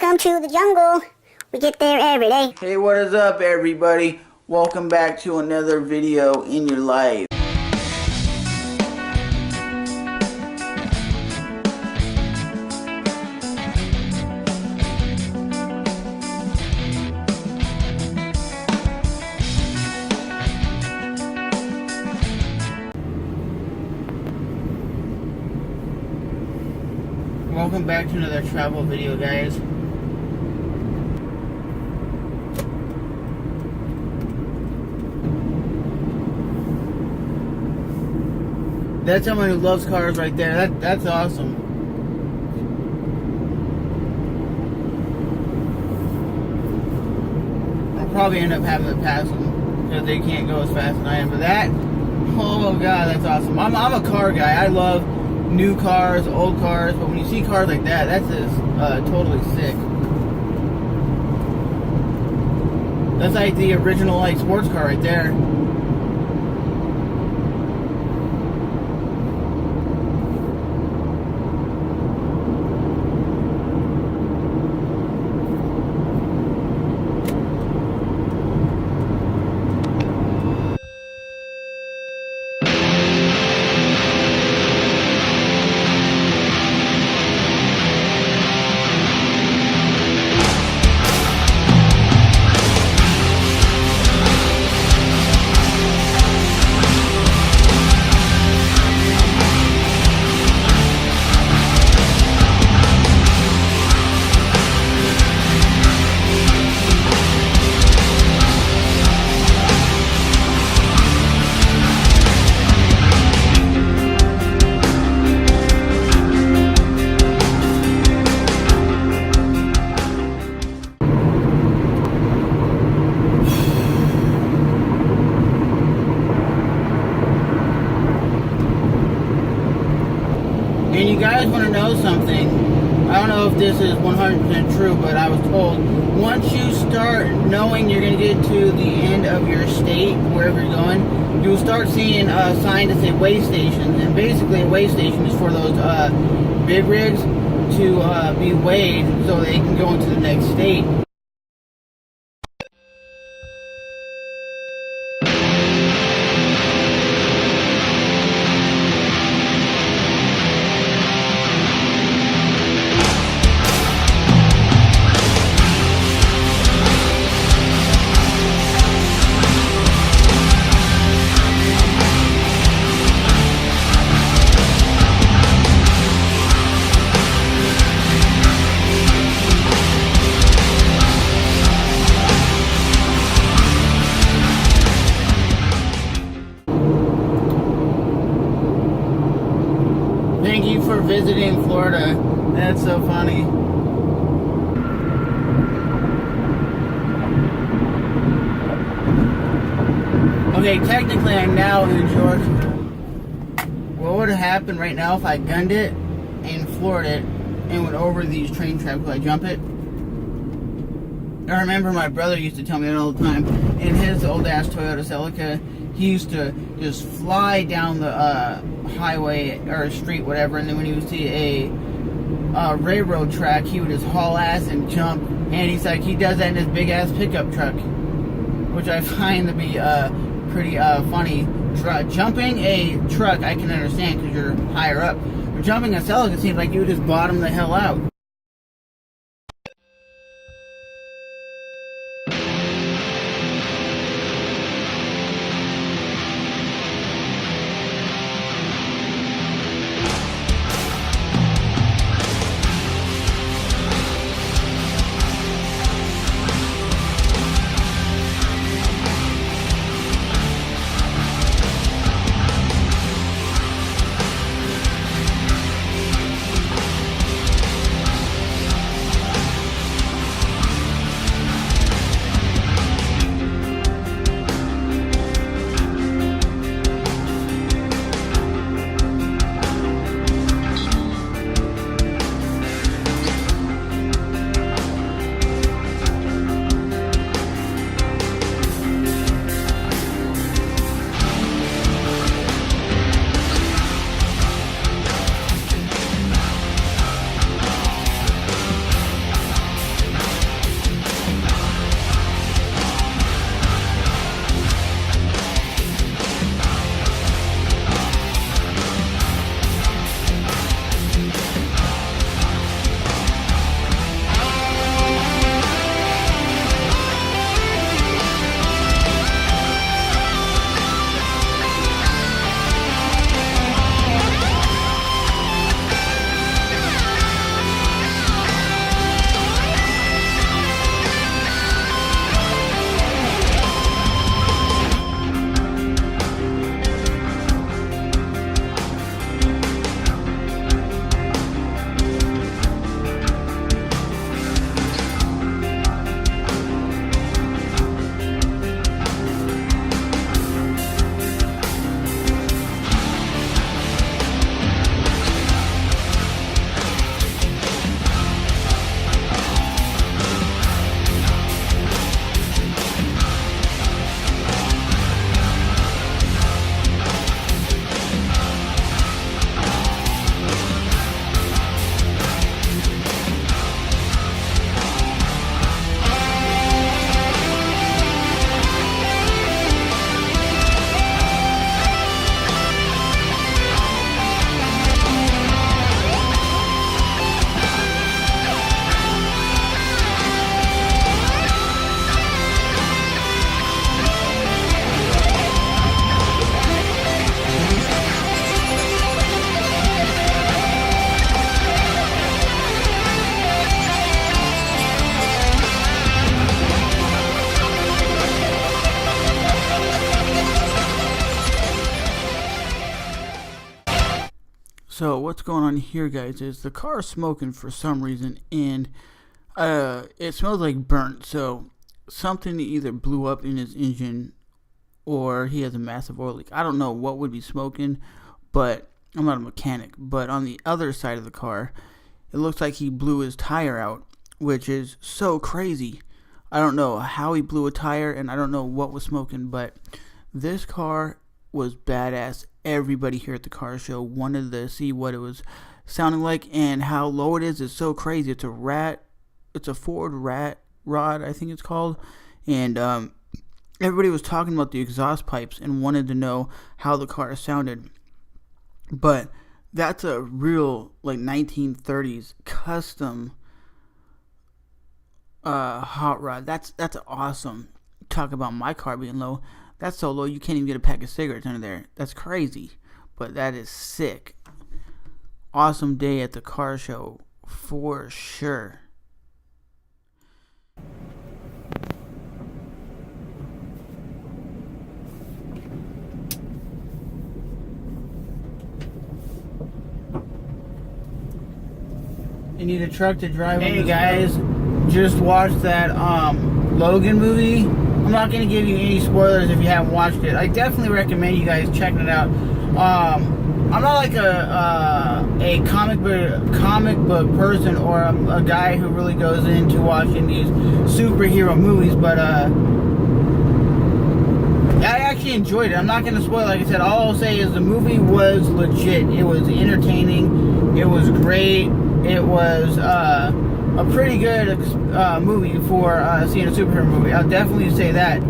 welcome to the jungle. We get there every day. Hey, what is up, everybody? Welcome back to another video in your life. Welcome back to another travel video, guys. That's someone who loves cars right there. That's awesome. I'll probably end up having to pass them because they can't go as fast as I am. But that, oh god, that's awesome. I'm a car guy. I love new cars, old cars, but when you see cars like that, that's just totally sick. That's like the original like sports car right there. And you guys want to know something? I don't know if this is 100% true, but I was told once you start knowing you're going to get to the end of your state, wherever you're going, you'll start seeing a sign that say weigh stations. And basically a weigh station is for those big rigs to be weighed so they can go into the next state. Thank you for visiting Florida. That's so funny. Okay, technically I'm now in Georgia. What would have happened right now if I gunned it and floored it and went over these train tracks? Would I jump it? I remember my brother used to tell me that all the time. In his old ass Toyota Celica, he used to just fly down the highway or street, whatever, and then when he would see a railroad track, he would just haul ass and jump. And he's like, he does that in his big ass pickup truck, which I find to be pretty funny. Jumping a truck, I can understand because you're higher up. But jumping a Celica seems like you would just bottom the hell out. what's going on here, guys, is the car is smoking for some reason, and it smells like burnt. So something either blew up in his engine, or he has a massive oil leak. I don't know what would be smoking, but I'm not a mechanic. But on the other side of the car, it looks like he blew his tire out, which is so crazy. I don't know how he blew a tire, and I don't know what was smoking, but this car was badass. Everybody here at the car show wanted to see what it was sounding like, and how low it is so crazy. It's a Ford Rat Rod, I think it's called, and everybody was talking about the exhaust pipes and wanted to know how the car sounded. But that's a real, like, 1930s custom hot rod. That's awesome. Talk about my car being low. That's so low you can't even get a pack of cigarettes under there. That's crazy, but that is sick. Awesome day at the car show for sure. You need a truck to drive. Hey guys, just watched that Logan movie. I'm not gonna give you any spoilers if you haven't watched it. I definitely recommend you guys checking it out. I'm not like a comic book person, or a guy who really goes into watching these superhero movies, but I actually enjoyed it. I'm not gonna spoil. Like I said, all I'll say is the movie was legit. It was entertaining. It was great. It was a pretty good movie for seeing a superhero movie. I'll definitely say that.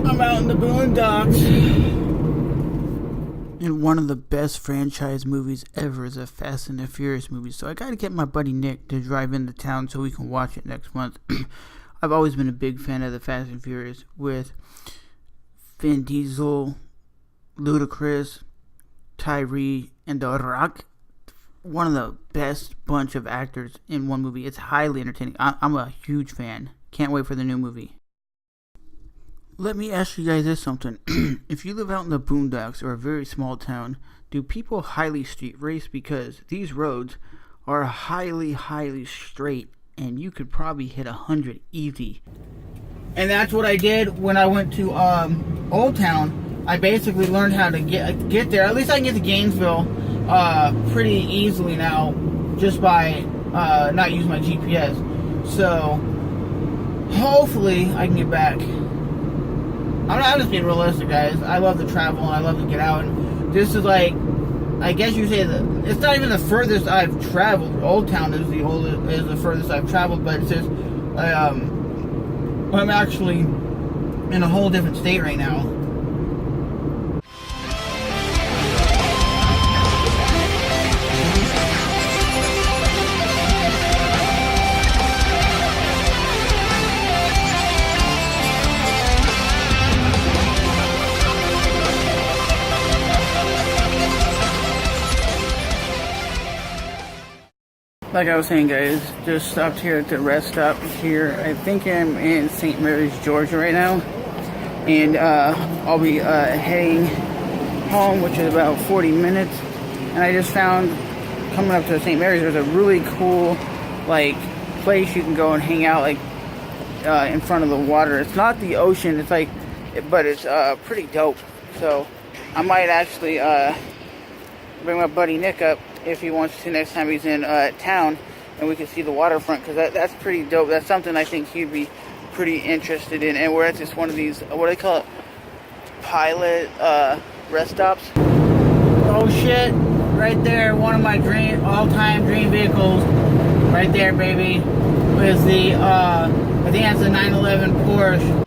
I'm out in the boondocks. And one of the best franchise movies ever is a Fast and the Furious movie. So I gotta get my buddy Nick to drive into town so we can watch it next month. I've always been a big fan of the Fast and Furious with Vin Diesel, Ludacris, Tyree, and The Rock. One of the best bunch of actors in one movie. It's highly entertaining. I'm a huge fan. Can't wait for the new movie. Let me ask you guys this something. If you live out in the boondocks or a very small town, do people highly street race? Because these roads are highly straight, and you could probably hit 100 easy. And that's what I did when I went to Old Town. I basically learned how to get there. At least I can get to Gainesville pretty easily now, just by not using my GPS. So hopefully I can get back. I'm just being realistic, guys. I love to travel and I love to get out. And this is like, I guess you say that it's not even the furthest I've traveled. Old Town is the furthest I've traveled, but it's just I'm actually in a whole different state right now. Like I was saying, guys, just stopped here at the rest stop here. I think I'm in St. Mary's, Georgia right now. And I'll be heading home, which is about 40 minutes. And I just found, coming up to St. Mary's, there's a really cool, like, place you can go and hang out, like, in front of the water. It's not the ocean, it's like, but it's pretty dope. So I might actually bring my buddy Nick up if he wants to next time he's in town, and we can see the waterfront, because that's pretty dope. That's something I think he'd be pretty interested in. And we're at just one of these, what do they call it, pilot rest stops. Oh shit, right there, one of my all-time dream vehicles, right there, baby, is the I think that's the 911 Porsche.